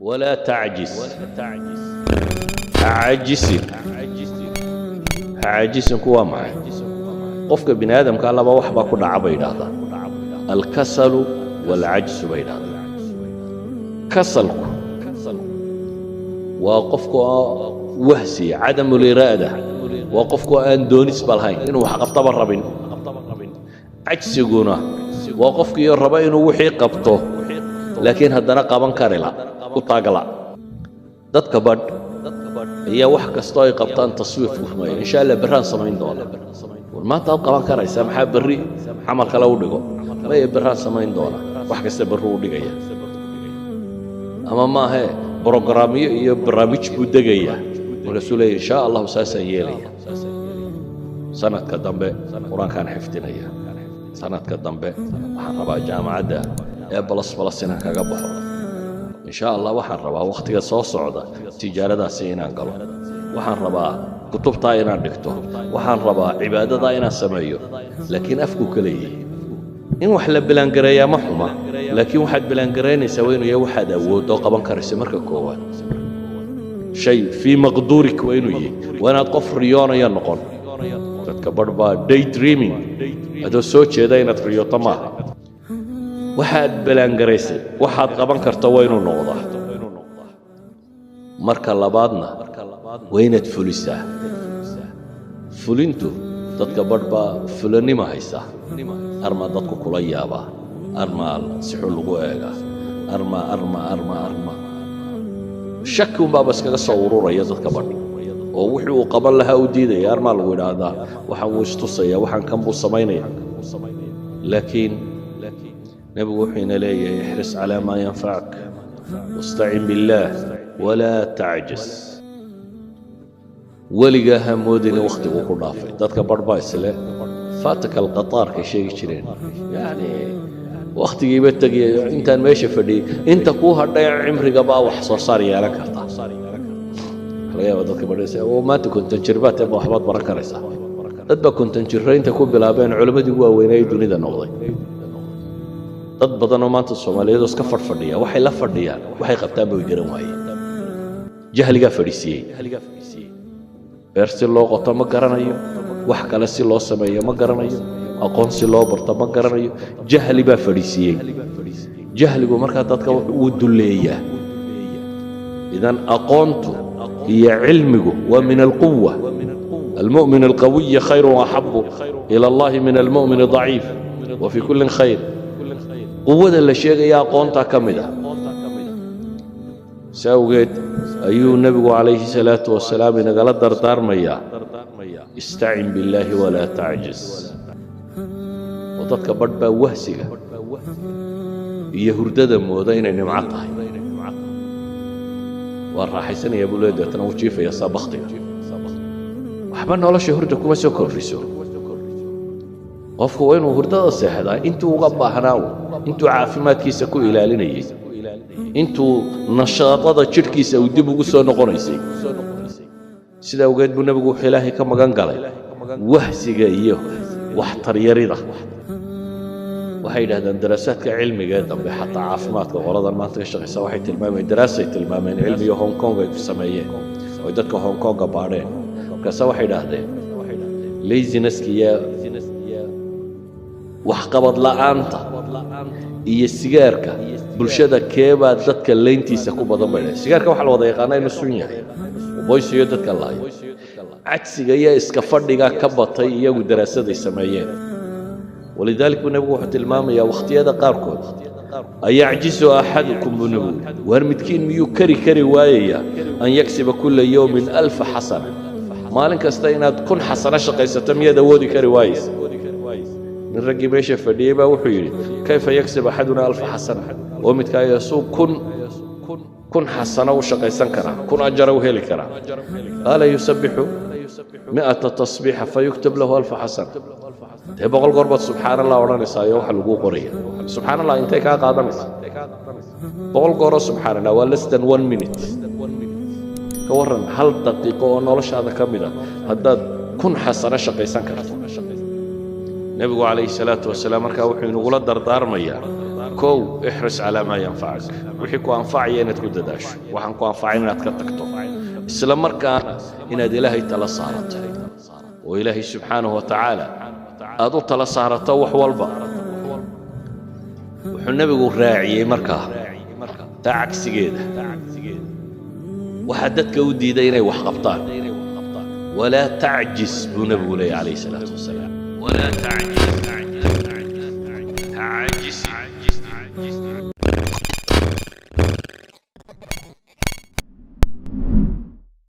ولا تعجز عاجز كوا معي قفك بني آدم قال الله وحبا كل عبيد هذا الكسل والعجز بين هذا كسل وقفك وهسي عدم الإرادة وقفك أن دونيس بالهين إنه حقف طبر ربين عجز يقونا وقفك يربين وحي قبطه لكن هدنا قابن كارلا وطاقلا دادك بad هي wax kasto ay qabtaan taswiif waxmay insha Allah baraan samayn doona ma taad qaban karaysa maxaa bari amal kala u dhigo ma baraan samayn doona wax kasta baru u dhigaya ama ma he programyo iyo barnaamij buu degaya rasuulay insha Allah saasa yeelaya sanadka dambe quraankan xifdinaya sanadka dambe waxaan rabaa jaamacada ee balas inaan kaga baxo إن شاء الله وحن ربا وقت سو صعدة تجارة سينا قالوا وحن ربا كتب طاينا دكتور وحن ربا عبادة طاينا سمايو لكن أفكو كليه إن وحلا بلانقرية محمى لكن واحد بلانقرين يسوينه يا واحد أو قبان كرسي مركا كوان شيء في مقدورك وينو يي وانا تقف ريانا يا نقول تتكبر با داي دريمينج هذا سوتش هذا تريو طماح waxaad balangareysay waxaad qaban karto waynu noqdaa marka labaadna waynaad fulisaa fulintu dadka badhba fulanima haysa arma dadku kula yaaba arma si xul lagu eega arma shaki un baa bas kaga soo ururaya dadka badh oo wuxuu qaban lahaa u diidaya arma lagu yiraahdaa waxaan uu istusaya waxaan kan buu sameynaya laakiin نبي وحينا لي احرص على ما ينفعك واستعن بالله ولا تعجز ولقاها مودين وقتك وقرافي ذاتك بربايس له فاتك القطار كشيء يشرين يعني وقتك يبتك انت ماشي فدي انت كوها ضيع عمري قبا وحصر صار يا لك يا ذاتك بريس وما كنت تجربات ابو احباط بركه ريسا دد كنت تجرين تكون بلابين علماء واوينay dunida noqday dad badan oo maanta Soomaaliyeed iska farfadhiya waxay la fadhiyaan waxay qabtaan bay garan waayeen jahliga fadhiisiyay beersi loo qoto ma garanayo wax kale si loo sameeyo ma garanayo aqoon si loo barto ma garanayo jahli baa fadhiisiyay jahligu marka dadka uu duleeyaa idan aqoontu hiya cilmigu wa min alquwwa المؤمن القوي خير وأحب إلى الله من المؤمن الضعيف وفي كل خير قوة الشيء يا قونتا كمدا ساوجد أيها النبي عليه الصلاة والسلام إن قال الدردار ميا استعن بالله ولا تعجز وضدك برد وهسك يهرد دم ودين معطه والراح يسني يا ابو ليد تنوجي في صبختي وحبنا ولا شهرتك وما سكر في سور qofku waa inuu hurdada seexdaa intuu uga baahnaa intuu caafimaadkiisa ku ilaalinayay intuu nashaadada jirkiisa uu dib ugu soo noqonaysay sida ogeed buu nabigu Ilaahay ka magan galay wahsiga iyo wax taryarida waxay yiraahdaan daraasaadka cilmiga dambe xataa caafimaadka qoladan maanta ka shaqeysa waxay tilmaamayaan daraasay tilmaameen cilmiga Hong Kong ay sameeyeen oo dadka Hong Kong baadheen kaasa waxay yiraahdeen laziness-kiya waxqabad la'aanta iyo sigaarka bulshada keeba dadka leyntiisa ku badan bay sigaarka waxa la wada yaqaanay inuu sun yahay boysiyo dadka laayo cagsiga iyo iska fadhiga ka batay iyagu daraasaday sameeyeen ولذلك النبي وحده المام يا واختيار قاركود أيعجز أحدكم بنبو وهرمتكين ميو كري وايا أن يكسب كل يوم 1000 حسنة مالك استينا تكون حسنة شقي ستمية دودي كروايس نرجع بيش فديبا وحيري كيف يكسب أحدنا 1000 حسنة ومتك يسوق كن حسنة وشقي سنكرا كن أجر وهيل كرا قال يسبح 100 تصبيحة فيكتب له 1000 حسنة تبغى القربة سبحان الله ورانا سايو حلقو قرية سبحان الله انت كا قادمس بقول قرا سبحان الله less than 1 minute كورن هل دقيقة ونولش هذا كاملا هذا كن حسنة شقيسان كرت النبي عليه الصلاة والسلام مركا وحي نقول الدردار ميا كو احرص على ما ينفعك وحكو أنفعي إنك تدداش وحنكو أنفعي إنك تكتو إسلام مركا إن إلهي تلا صارت وإلهي سبحانه وتعالى أدو تلا صارت وحوالبا وحنبي يقول راعي مركا تعكس جيده وحددك ودي ديني وحقبطان ولا تعجز بنبي عليه الصلاة والسلام ولا تعجز